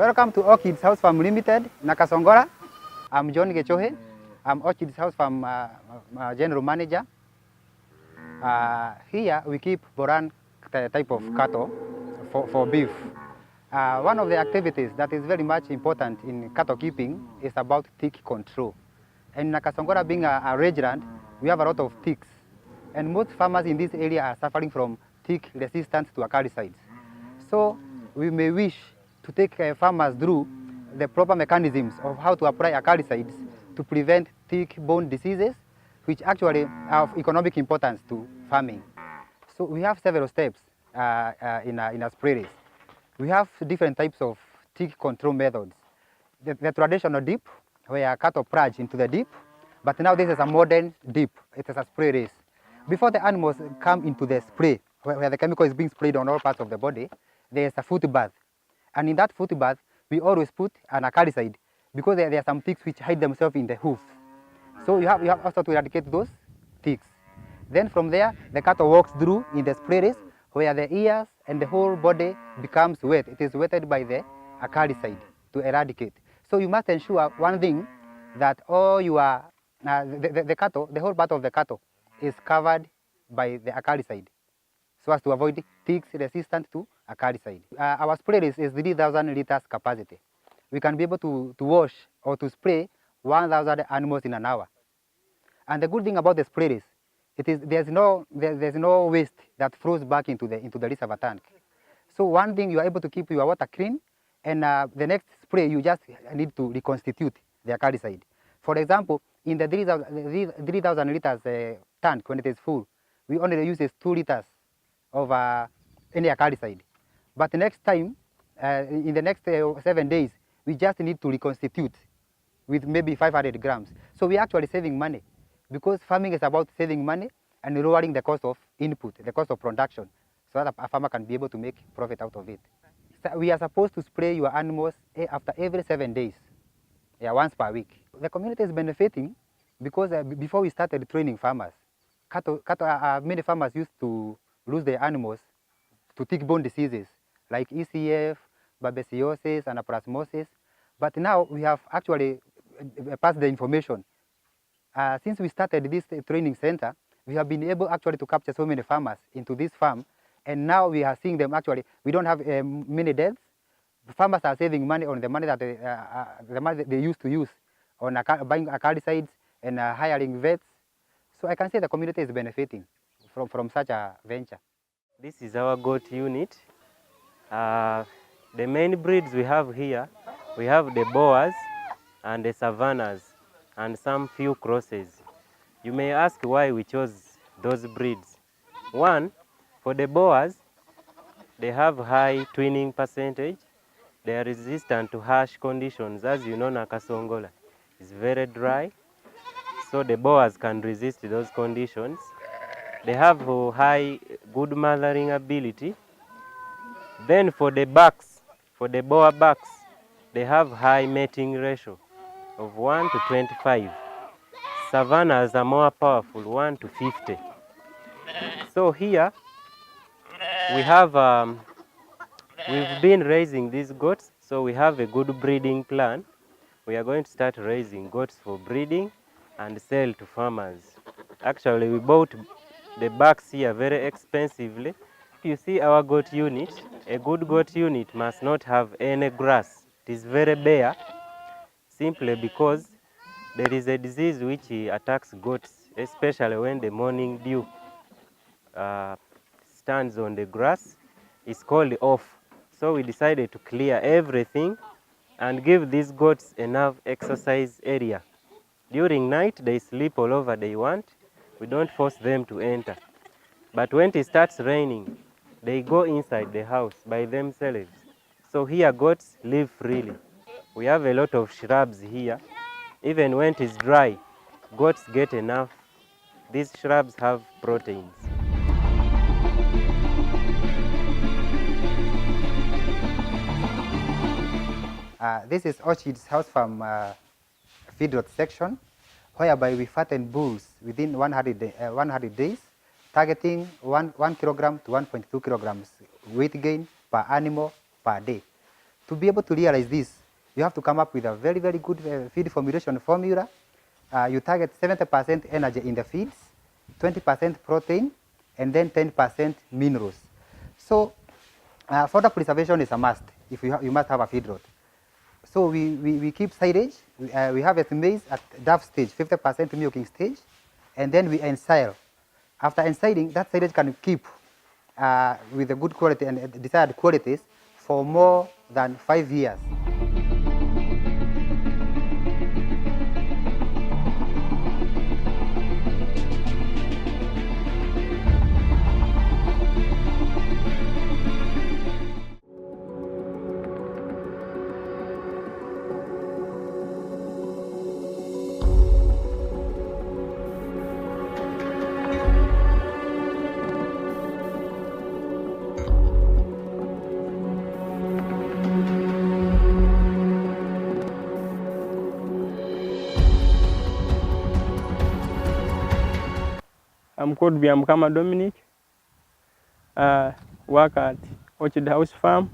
Welcome to Orchids House Farm Limited, Nakasongola. I'm John Gechohe. I'm Orchids House Farm General Manager. Here we keep Boran type of cattle for beef. One of the activities that is very much important in cattle keeping is about tick control. And Nakasongola being a rangeland, we have a lot of ticks. And most farmers in this area are suffering from tick resistance to acaricides. So we may wish to take farmers through the proper mechanisms of how to apply acaricides to prevent tick-borne diseases, which actually are of economic importance to farming. So we have several steps in our sprays. We have different types of tick control methods. The traditional dip, where cattle plunge into the dip, but now this is a modern dip. It is a spray race. Before the animals come into the spray, where the chemical is being sprayed on all parts of the body, there is a foot bath. And in that foot bath, we always put an acaricide because there are some ticks which hide themselves in the hoof. So you have also to eradicate those ticks. Then from there, the cattle walks through in the spray race where the ears and the whole body becomes wet. It is wetted by the acaricide to eradicate. So you must ensure one thing, that all your, the cattle, the whole part of the cattle is covered by the acaricide, so as to avoid ticks resistant to acaricide. Our spray is 3,000 liters capacity. We can be able to wash or to spray 1,000 animals in an hour. And the good thing about the spray is, there's no waste that flows back into the reservoir tank. So one thing, you are able to keep your water clean, and the next spray you just need to reconstitute the acaricide. For example, in the 3,000 liters tank, when it is full, we only use 2 liters of any acaricide. But next time, in the next 7 days, we just need to reconstitute with maybe 500 grams. So we're actually saving money, because farming is about saving money and lowering the cost of input, the cost of production, so that a farmer can be able to make profit out of it. So we are supposed to spray your animals after every 7 days, once per week. The community is benefiting because before we started training farmers, many farmers used to lose their animals to tick-borne diseases like ECF, babesiosis, and anaplasmosis. But now we have actually passed the information. Since we started this training center, we have been able actually to capture so many farmers into this farm, and now we are seeing them actually, we don't have many deaths. The farmers are saving money on the money that they used to use on buying acaricides and hiring vets. So I can say the community is benefiting from such a venture. This is our goat unit. The main breeds we have here, we have the Boers and the Savannahs and some few crosses. You may ask why we chose those breeds. One, for the Boers, they have high twinning percentage. They are resistant to harsh conditions. As you know, Nakasongola is very dry, so the Boers can resist those conditions. They have high, good mothering ability. Then for the bucks, for the Boer bucks, they have high mating ratio of 1 to 25. Savannahs are more powerful, 1 to 50. So here we have, we've been raising these goats, so we have a good breeding plan. We are going to start raising goats for breeding and sell to farmers. Actually, we bought the bucks here very expensively. You see our goat unit, a good goat unit must not have any grass. It is very bare, simply because there is a disease which attacks goats, especially when the morning dew stands on the grass. It's called off. So we decided to clear everything and give these goats enough exercise area. During night, they sleep all over they want. We don't force them to enter. But when it starts raining, they go inside the house by themselves. So here goats live freely. We have a lot of shrubs here. Even when it is dry, goats get enough. These shrubs have proteins. This is Orchids House Farm feedlot section, whereby we fatten bulls within 100 days, targeting 1 kilogram to 1.2 kilograms weight gain per animal per day. to be able to realize this, you have to come up with a very, very good feed formulation formula. You target 70% energy in the feeds, 20% protein, and then 10% minerals. So fodder preservation is a must. If you must have a feed lot. So we keep silage. We harvest maize at dove stage, 50% milking stage, and then we ensile. After ensiling, that silage can keep with the good quality and desired qualities for more than 5 years. I'm called Byamukama Dominic. Work at Orchid House Farm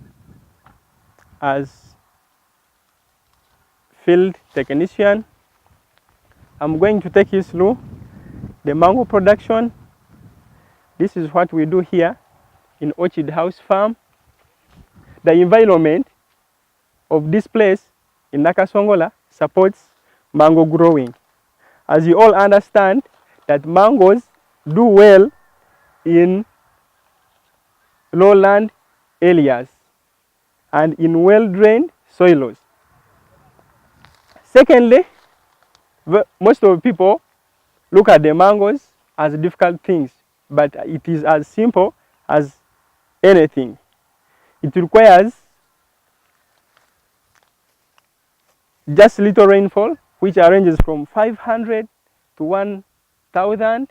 as field technician. I'm going to take you through the mango production. This is what we do here in Orchid House Farm. The environment of this place in Nakasongola supports mango growing. As you all understand that mangoes do well in lowland areas and in well-drained soils. Secondly, most of the people look at the mangoes as difficult things, but it is as simple as anything. It requires just little rainfall, which ranges from 500 to 1,000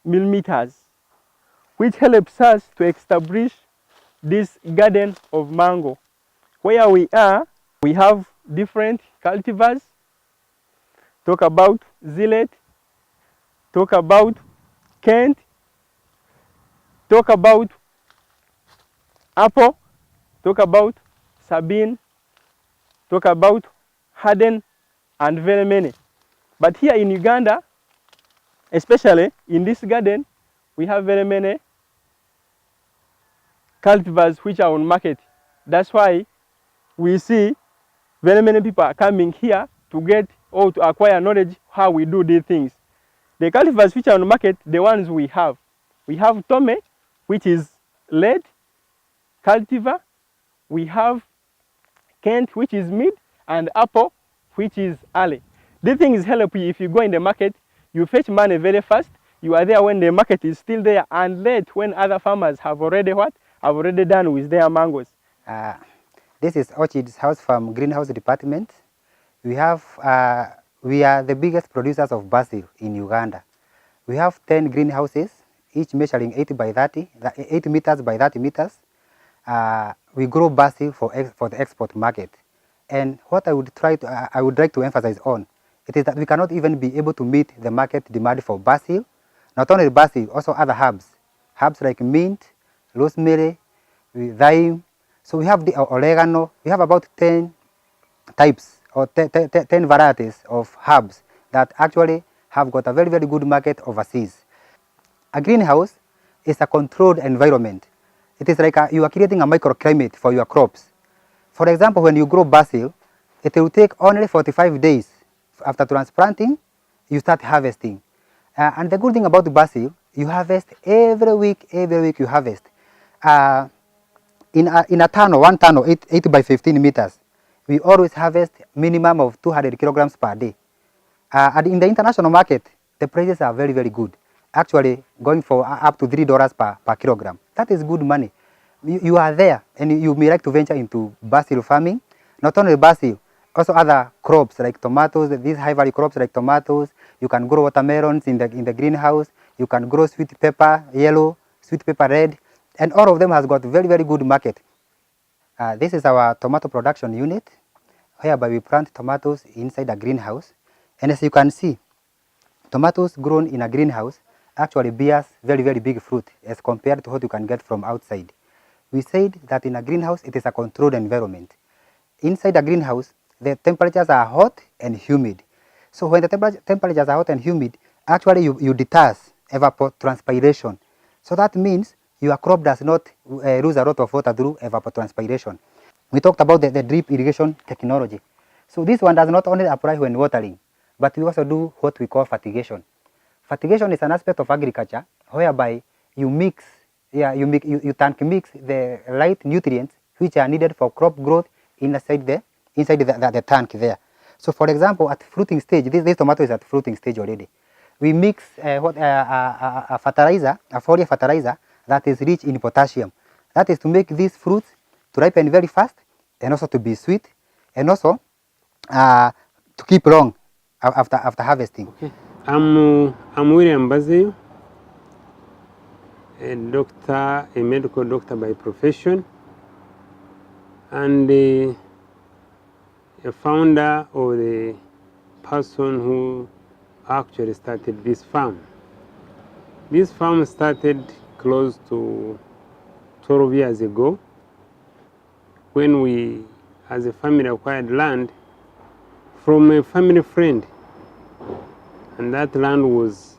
millimeters, which helps us to establish this garden of mango. Where we are, we have different cultivars. Talk about Zillet, talk about Kent, talk about Apple, talk about Sabine, talk about Harden, and very many. But here in Uganda, especially in this garden, we have very many cultivars which are on market. That's why we see very many people are coming here to get or to acquire knowledge how we do these things. The cultivars which are on the market, the ones we have Tome, which is lead cultivar. We have Kent, which is mid, and Apple, which is early. These things help you if you go in the market, you fetch money very fast. You are there when the market is still there, and late when other farmers have already have already done with their mangoes. This is Orchids House Farm Greenhouse Department. We are the biggest producers of basil in Uganda. We have 10 greenhouses, each measuring 8 meters by 30 meters. We grow basil for the export market. And what I would like to emphasize on, it is that we cannot even be able to meet the market demand for basil. Not only basil, also other herbs like mint, rosemary, thyme. So we have the oregano. We have about 10 types or 10 varieties of herbs that actually have got a very, very good market overseas. A greenhouse is a controlled environment. It is like you are creating a microclimate for your crops. For example, when you grow basil, it will take only 45 days after transplanting, you start harvesting. And the good thing about basil, you harvest every week you harvest. In a tunnel, one tunnel, 8 by 15 meters, we always harvest minimum of 200 kilograms per day. And in the international market, the prices are very, very good. Actually, going for up to $3 per kilogram. That is good money. You are there, and you may like to venture into basil farming. Not only basil, also other crops like tomatoes, these high value crops like tomatoes. You can grow watermelons in the greenhouse. You can grow sweet pepper yellow, sweet pepper red, and all of them has got very, very good market. This is our tomato production unit, whereby we plant tomatoes inside a greenhouse. And as you can see, tomatoes grown in a greenhouse actually bears very, very big fruit as compared to what you can get from outside. We said that in a greenhouse, it is a controlled environment. inside the greenhouse, the temperatures are hot and humid. So when the temperatures are hot and humid, actually you deterse evapotranspiration. So that means your crop does not lose a lot of water through evapotranspiration. We talked about the drip irrigation technology. So this one does not only apply when watering, but we also do what we call fertigation. Fertigation is an aspect of agriculture whereby you mix, you tank mix the right nutrients which are needed for crop growth inside the tank there. So for example, at fruiting stage, this tomato is at fruiting stage already. We mix a fertilizer, a foliar fertilizer that is rich in potassium. That is to make these fruits to ripen very fast and also to be sweet and also to keep long after harvesting. Okay. I'm William Bazeyo, a medical doctor by profession, and a founder or the person who actually started this farm. This farm started close to 12 years ago when we, as a family, acquired land from a family friend, and that land was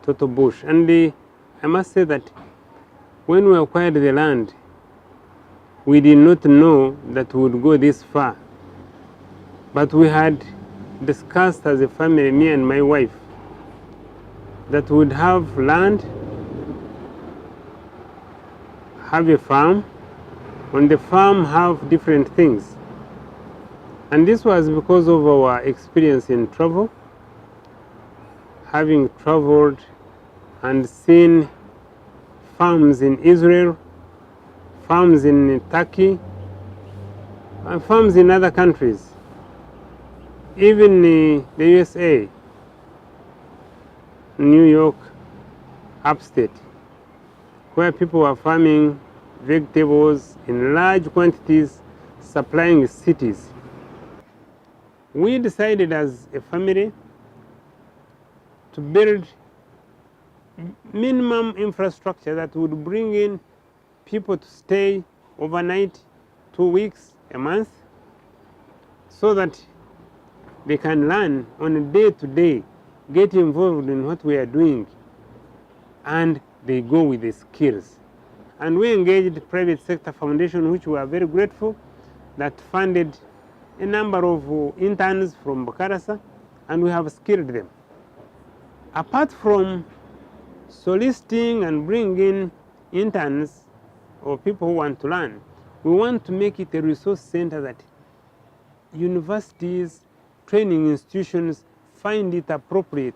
total bush. And I must say that when we acquired the land, we did not know that we would go this far. But we had discussed as a family, me and my wife, that we would have land, have a farm, on the farm have different things. And this was because of our experience in travel, having traveled and seen farms in Israel, farms in Turkey, and farms in other countries, even the USA, New York, upstate, where people are farming vegetables in large quantities, supplying cities. We decided as a family to build minimum infrastructure that would bring in people to stay overnight, 2 weeks, a month, so that they can learn on a day-to-day, get involved in what we are doing, and they go with the skills. And we engaged the private sector foundation, which we are very grateful, that funded a number of interns from Bukarasa, and we have skilled them. Apart from soliciting and bringing interns or people who want to learn, we want to make it a resource center that universities, training institutions find it appropriate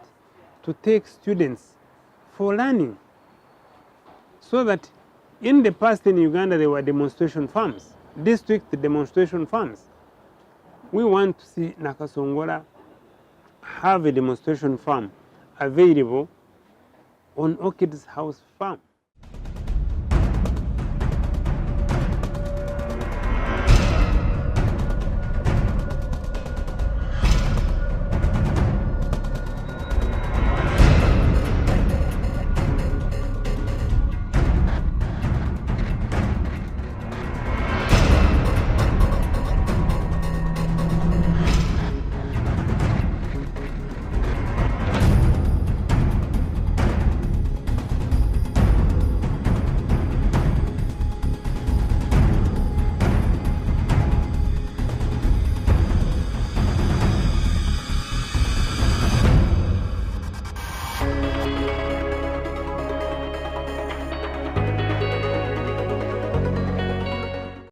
to take students for learning. So that in the past in Uganda there were demonstration farms, district demonstration farms. We want to see Nakasongola have a demonstration farm available on Orchids House Farm.